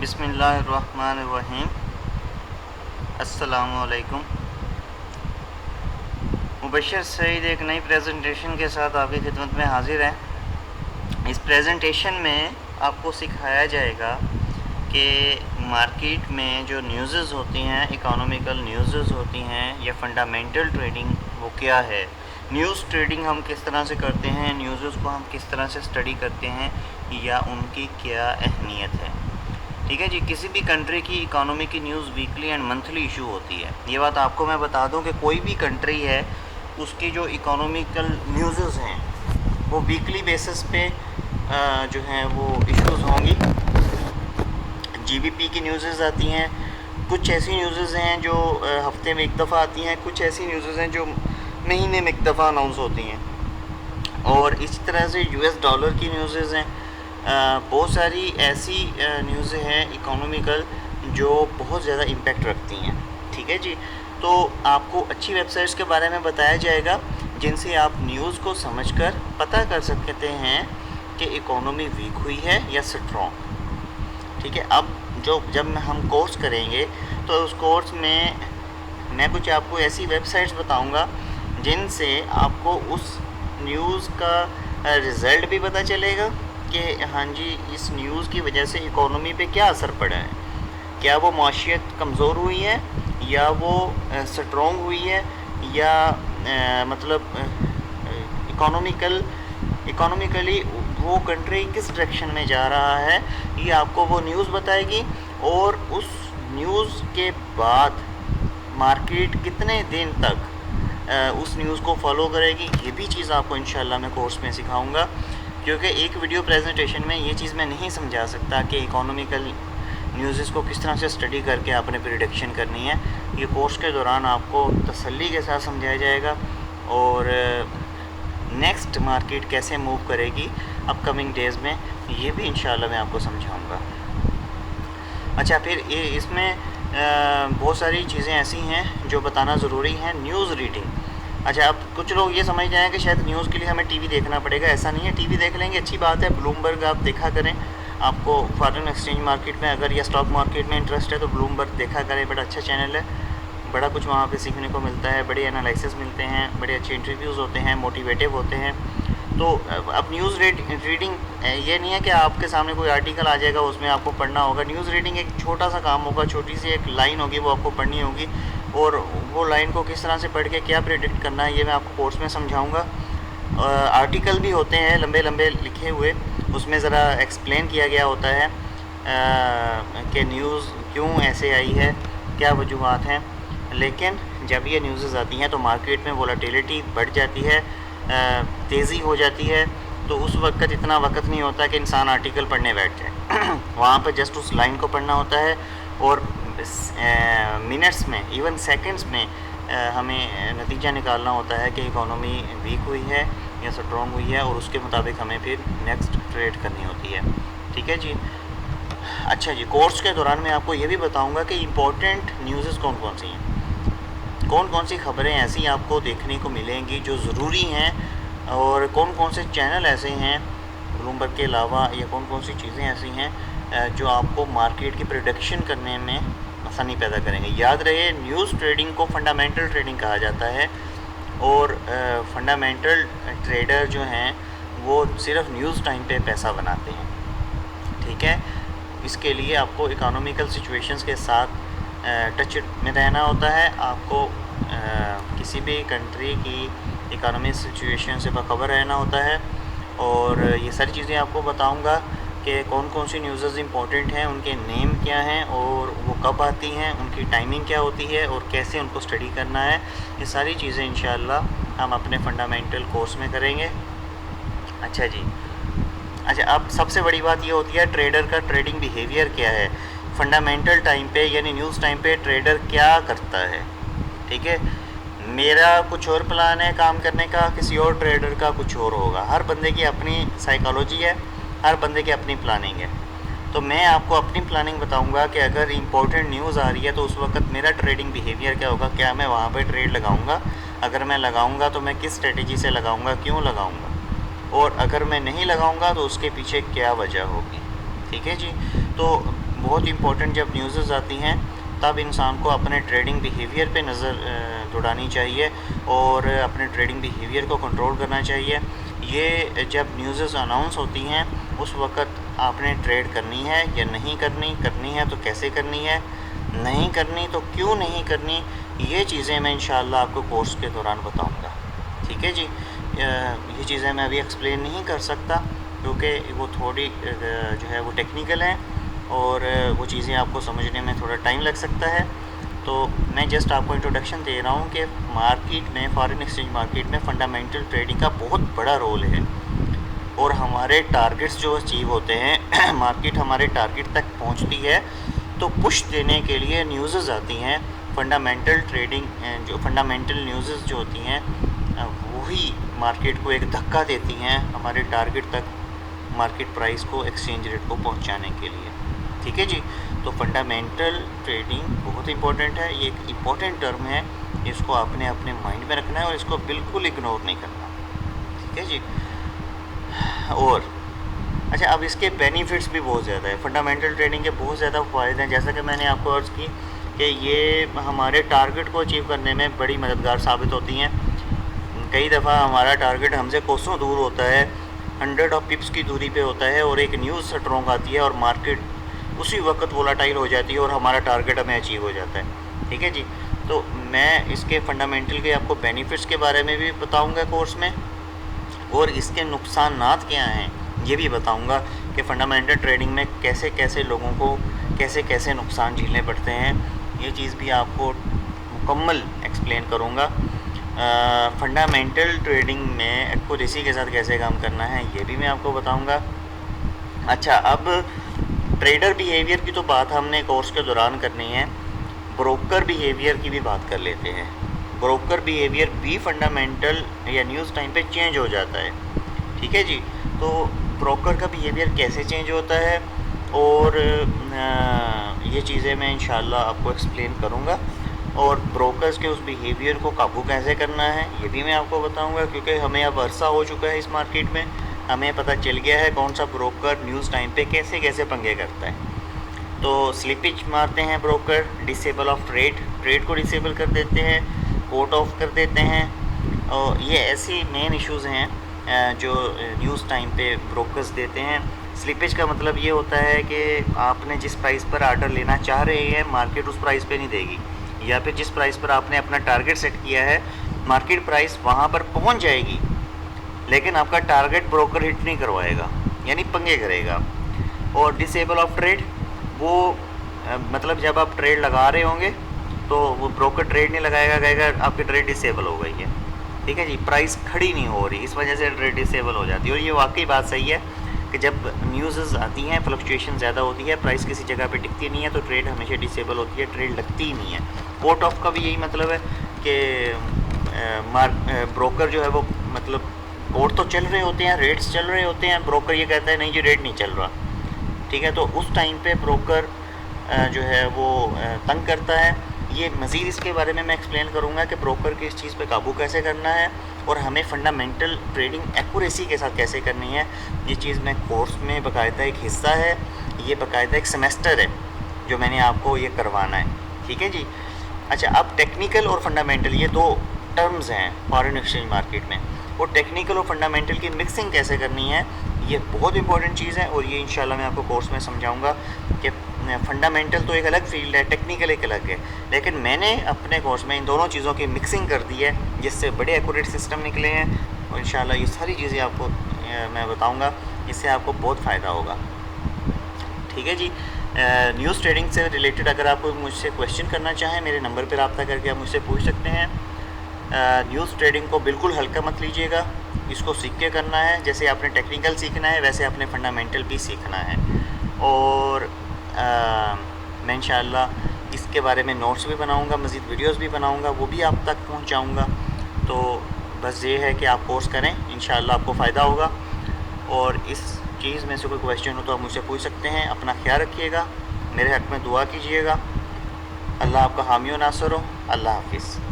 बिस्मिल्लाहिर्रहमानिर्रहीम। अस्सलामुअलैकुम। मुबश्शिर सईद एक नई प्रेजेंटेशन के साथ आपकी खिदमत में हाजिर है। इस प्रेजेंटेशन में आपको सिखाया जाएगा कि मार्केट में जो न्यूज़ होती हैं, इकोनॉमिकल न्यूज़ होती हैं या फंडामेंटल ट्रेडिंग वो क्या है। न्यूज़ ट्रेडिंग हम किस तरह से करते हैं, न्यूज़ को हम किस तरह से स्टडी करते हैं या उनकी क्या अहमियत है। ठीक है जी। किसी भी कंट्री की इकोनॉमी की news weekly and monthly issue होती है। ये बात आपको मैं बता दूं कि कोई भी कंट्री है उसकी जो इकोनॉमिकल न्यूज़ हैं वो वीकली बेसिस पे जो हैं वो इश्यूज़ होंगी। जीबीपी की न्यूज़ आती हैं, कुछ ऐसी न्यूज़ हैं जो हफ्ते में एक दफ़ा आती हैं, कुछ ऐसी न्यूज़ हैं जो महीने में एक दफ़ा अनाउंस होती हैं, और इस तरह से यूएस डॉलर की न्यूज़ हैं। बहुत सारी ऐसी न्यूज़ हैं इकोनॉमिकल जो बहुत ज़्यादा इम्पेक्ट रखती हैं। ठीक है जी। तो आपको अच्छी वेबसाइट्स के बारे में बताया जाएगा जिनसे आप न्यूज़ को समझकर पता कर सकते हैं कि इकोनॉमी वीक हुई है या स्ट्रॉन्ग। ठीक है। अब जब हम कोर्स करेंगे तो उस कोर्स में मैं कुछ आपको ऐसी वेबसाइट्स बताऊंगा जिनसे आपको उस न्यूज़ का रिज़ल्ट भी पता चलेगा कि हाँ जी, इस न्यूज़ की वजह से इकोनॉमी पे क्या असर पड़ा है। क्या वो माशियत कमज़ोर हुई है या वो स्ट्रॉन्ग हुई है, या मतलब इकोनॉमिकली वो कंट्री किस डायरेक्शन में जा रहा है, ये आपको वो न्यूज़ बताएगी। और उस न्यूज़ के बाद मार्केट कितने दिन तक उस न्यूज़ को फॉलो करेगी, ये भी चीज़ आपको इंशाल्लाह मैं कोर्स में सिखाऊंगा। क्योंकि एक वीडियो प्रेजेंटेशन में ये चीज़ मैं नहीं समझा सकता कि इकोनॉमिकल न्यूज़ को किस तरह से स्टडी करके आपने प्रिडिक्शन करनी है। ये कोर्स के दौरान आपको तसल्ली के साथ समझाया जाएगा और नेक्स्ट मार्केट कैसे मूव करेगी अपकमिंग डेज़ में, ये भी इंशाल्लाह मैं आपको समझाऊंगा। अच्छा, फिर इसमें बहुत सारी चीज़ें ऐसी हैं जो बताना ज़रूरी है। News reading. अच्छा, अब कुछ लोग ये समझ जाएँ कि शायद न्यूज़ के लिए हमें टीवी देखना पड़ेगा। ऐसा नहीं है, टीवी देख लेंगे, अच्छी बात है। ब्लूमबर्ग आप देखा करें। आपको फॉरेन एक्सचेंज मार्केट में अगर या स्टॉक मार्केट में इंटरेस्ट है तो ब्लूमबर्ग देखा करें, बड़ा अच्छा चैनल है। बड़ा कुछ वहाँ पे सीखने को मिलता है, बड़े एनालिसिस मिलते हैं, बड़े अच्छे इंटरव्यूज़ होते हैं, मोटिवेटिव होते हैं। तो अब न्यूज़ रीडिंग ये नहीं है कि आपके सामने कोई आर्टिकल आ जाएगा उसमें आपको पढ़ना होगा। न्यूज़ रीडिंग एक छोटा सा काम होगा, छोटी सी एक लाइन होगी, वो आपको पढ़नी होगी, और वो लाइन को किस तरह से पढ़ के क्या प्रेडिक्ट करना है ये मैं आपको कोर्स में समझाऊंगा। आर्टिकल भी होते हैं लंबे लंबे लिखे हुए, उसमें ज़रा एक्सप्लेन किया गया होता है कि न्यूज़ क्यों ऐसे आई है, क्या वजूहत हैं। लेकिन जब ये न्यूज़ आती हैं तो मार्केट में वोलेटिलिटी बढ़ जाती है, तेज़ी हो जाती है। तो उस वक्त इतना वक्त नहीं होता कि इंसान आर्टिकल पढ़ने बैठ जाए वहाँ पर जस्ट उस लाइन को पढ़ना होता है, और मिनट्स में, इवन सेकंड्स में हमें नतीजा निकालना होता है कि इकोनॉमी वीक हुई है या स्ट्रॉन्ग हुई है, और उसके मुताबिक हमें फिर नेक्स्ट ट्रेड करनी होती है। ठीक है जी। अच्छा जी, कोर्स के दौरान मैं आपको ये भी बताऊंगा कि इम्पोर्टेंट न्यूज़ कौन कौन सी हैं, कौन कौन सी खबरें ऐसी आपको देखने को मिलेंगी जो ज़रूरी हैं, और कौन कौन से चैनल ऐसे हैं ब्लूमबर्ग के अलावा, या कौन कौन सी चीज़ें ऐसी हैं जो आपको मार्केट की प्रेडिक्शन करने में आसानी पैदा करेंगे। याद रहे, न्यूज़ ट्रेडिंग को फंडामेंटल ट्रेडिंग कहा जाता है, और फंडामेंटल ट्रेडर जो हैं वो सिर्फ न्यूज़ टाइम पे पैसा बनाते हैं। ठीक है। इसके लिए आपको इकोनॉमिकल सिचुएशंस के साथ टच में रहना होता है। आपको किसी भी कंट्री की इकोनॉमिक सिचुएशन से बाखबर रहना होता है, और ये सारी चीज़ें आपको बताऊंगा कि कौन कौन सी न्यूज़ इंपॉर्टेंट हैं, उनके नेम क्या हैं, और वो कब आती हैं, उनकी टाइमिंग क्या होती है, और कैसे उनको स्टडी करना है। ये सारी चीज़ें इंशाल्लाह हम अपने फंडामेंटल कोर्स में करेंगे। अच्छा जी। अच्छा, अब सबसे बड़ी बात ये होती है ट्रेडर का ट्रेडिंग बिहेवियर क्या है। फंडामेंटल टाइम पे यानी न्यूज़ टाइम पे ट्रेडर क्या करता है। ठीक है। मेरा कुछ और प्लान है काम करने का, किसी और ट्रेडर का कुछ और होगा। हर बंदे की अपनी साइकोलॉजी है, हर बंदे की अपनी प्लानिंग है। तो मैं आपको अपनी प्लानिंग बताऊंगा कि अगर इम्पोर्टेंट न्यूज़ आ रही है तो उस वक्त मेरा ट्रेडिंग बिहेवियर क्या होगा, क्या मैं वहाँ पर ट्रेड लगाऊँगा, अगर मैं लगाऊँगा तो मैं किस स्ट्रेटजी से लगाऊँगा, क्यों लगाऊँगा, और अगर मैं नहीं लगाऊंगा तो उसके पीछे क्या वजह होगी। ठीक है जी। तो बहुत इंपॉर्टेंट जब न्यूज़ आती हैं तब इंसान को अपने ट्रेडिंग बिहेवियर पे नज़र दौड़ानी चाहिए और अपने ट्रेडिंग बिहेवियर को कंट्रोल करना चाहिए। ये जब न्यूज़ अनाउंस होती हैं उस वक़्त आपने ट्रेड करनी है या नहीं करनी, करनी है तो कैसे करनी है, नहीं करनी तो क्यों नहीं करनी, ये चीज़ें मैं इंशाअल्लाह आपको कोर्स के दौरान बताऊँगा। ठीक है जी। ये चीज़ें मैं अभी एक्सप्लेन नहीं कर सकता क्योंकि वो थोड़ी जो है वो टेक्निकल हैं और वो चीज़ें आपको समझने में थोड़ा टाइम लग सकता है। तो मैं जस्ट आपको इंट्रोडक्शन दे रहा हूँ कि मार्केट में, फॉरेन एक्सचेंज मार्केट में फ़ंडामेंटल ट्रेडिंग का बहुत बड़ा रोल है और हमारे टारगेट्स जो अचीव होते हैं मार्केट हमारे टारगेट तक पहुँचती है तो पुश देने के लिए न्यूज़ आती हैं। फ़ंडामेंटल ट्रेडिंग जो फ़ंडामेंटल न्यूज़ जो होती हैं वही मार्केट को एक धक्का देती हैं हमारे टारगेट तक, मार्केट प्राइस को, एक्सचेंज रेट को पहुंचाने के लिए। ठीक है जी। तो फंडामेंटल ट्रेडिंग बहुत इंपॉर्टेंट है, ये एक इम्पॉर्टेंट टर्म है, इसको आपने अपने माइंड में रखना है और इसको बिल्कुल इग्नोर नहीं करना। ठीक है जी। और अच्छा, अब इसके बेनिफिट्स भी बहुत ज़्यादा है। फंडामेंटल ट्रेडिंग के बहुत ज़्यादा फ़ायदे हैं, जैसा कि मैंने आपको अर्ज़ की कि ये हमारे टारगेट को अचीव करने में बड़ी मददगार साबित होती हैं। कई दफ़ा हमारा टारगेट हमसे कोसों दूर होता है, 100 ऑफ पिप्स की दूरी पे होता है और एक न्यूज़ स्ट्रॉन्ग आती है और मार्केट उसी वक्त वोलाटाइल हो जाती है और हमारा टारगेट हमें अचीव हो जाता है। ठीक है जी। तो मैं इसके फंडामेंटल के आपको बेनिफिट्स के बारे में भी बताऊंगा कोर्स में और इसके नुकसानात क्या हैं ये भी बताऊंगा कि फ़ंडामेंटल ट्रेडिंग में कैसे कैसे लोगों को कैसे कैसे नुकसान झेलने पड़ते हैं। ये चीज़ भी आपको मुकम्मल एक्सप्लेन करूँगा। फंडामेंटल ट्रेडिंग में एक्यूरेसी के साथ कैसे काम करना है ये भी मैं आपको बताऊंगा। अच्छा, अब ट्रेडर बिहेवियर की तो बात हमने कोर्स के दौरान करनी है, ब्रोकर बिहेवियर की भी बात कर लेते हैं। ब्रोकर बिहेवियर भी फंडामेंटल या न्यूज़ टाइम पे चेंज हो जाता है। ठीक है जी। तो ब्रोकर का बिहेवियर कैसे चेंज होता है और ये चीज़ें मैं इंशाल्लाह आपको एक्सप्लेन करूँगा और ब्रोकर्स के उस बिहेवियर को काबू कैसे करना है ये भी मैं आपको बताऊंगा, क्योंकि हमें अब अरसा हो चुका है इस मार्केट में, हमें पता चल गया है कौन सा ब्रोकर न्यूज़ टाइम पे कैसे कैसे पंगे करता है। तो स्लिपिज मारते हैं ब्रोकर, डिसेबल ऑफ ट्रेड को डिसेबल कर देते हैं, कोट ऑफ कर देते हैं। और ये ऐसी मेन इश्यूज़ हैं जो न्यूज़ टाइम पे ब्रोकर्स देते हैं। स्लिपेज का मतलब ये होता है कि आपने जिस प्राइस पर आर्डर लेना चाह रहे हैं मार्केट उस प्राइस पे नहीं देगी, या फिर जिस प्राइस पर आपने अपना टारगेट सेट किया है मार्केट प्राइस वहाँ पर पहुँच जाएगी लेकिन आपका टारगेट ब्रोकर हिट नहीं करवाएगा, यानी पंगे करेगा। और डिसेबल ऑफ ट्रेड वो मतलब जब आप ट्रेड लगा रहे होंगे तो वो ब्रोकर ट्रेड नहीं लगाएगा, कहेगा आपकी ट्रेड डिसेबल हो गई है। ठीक है जी। प्राइस खड़ी नहीं हो रही, इस वजह से ट्रेड डिसेबल हो जाती है। और ये वाकई बात सही है कि जब न्यूज़ आती हैं फ्लक्चुएशन ज़्यादा होती है, प्राइस किसी जगह पे टिकती नहीं है तो ट्रेड हमेशा डिसेबल होती है, ट्रेड लगती ही नहीं है। कोट ऑफ का भी यही मतलब है कि ब्रोकर जो है वो मतलब कोट तो चल रहे होते हैं, रेट्स चल रहे होते हैं, ब्रोकर ये कहता है नहीं जी रेट नहीं चल रहा। ठीक है। तो उस टाइम पे ब्रोकर जो है वो तंग करता है। ये मज़ीद इसके बारे में मैं एक्सप्लेन करूँगा कि ब्रोकर की इस चीज़ पे काबू कैसे करना है और हमें फ़ंडामेंटल ट्रेडिंग एक्यूरेसी के साथ कैसे करनी है। ये चीज़ मैं कोर्स में बाकायदा एक हिस्सा है, ये बाकायदा एक सेमेस्टर है जो मैंने आपको ये करवाना है। ठीक है जी। अच्छा, अब टेक्निकल और फंडामेंटल ये दो टर्म्स हैं फॉरेन एक्सचेंज मार्केट में, और टेक्निकल और फंडामेंटल की मिक्सिंग कैसे करनी है ये बहुत इंपॉर्टेंट चीज़ है और ये इंशाल्लाह मैं आपको कोर्स में समझाऊंगा कि फंडामेंटल तो एक अलग फील्ड है, टेक्निकल एक अलग है, लेकिन मैंने अपने कोर्स में इन दोनों चीज़ों की मिक्सिंग कर दी है जिससे बड़े एक्यूरेट सिस्टम निकले हैं और इंशाल्लाह ये सारी चीज़ें आपको मैं बताऊँगा, इससे आपको बहुत फ़ायदा होगा। ठीक है जी। न्यूज़ ट्रेडिंग से रिलेटेड अगर आप मुझसे क्वेश्चन करना चाहें मेरे नंबर पर रब्ता करके आप मुझसे पूछ सकते हैं। न्यूज़ ट्रेडिंग को बिल्कुल हल्का मत लीजिएगा, इसको सीख के करना है। जैसे आपने टेक्निकल सीखना है वैसे आपने फंडामेंटल भी सीखना है। और मैं इंशाअल्लाह इसके बारे में नोट्स भी बनाऊंगा, मज़ीद वीडियोस भी बनाऊंगा, वो भी आप तक पहुंचाऊंगा। तो बस ये है कि आप कोर्स करें, इंशाअल्लाह आपको फ़ायदा होगा। और इस चीज़ में से कोई क्वेश्चन हो तो आप मुझसे पूछ सकते हैं। अपना ख्याल रखिएगा, मेरे हक़ में दुआ कीजिएगा। अल्लाह आपका हामी व नासर हो। अल्लाह हाफ़िज़।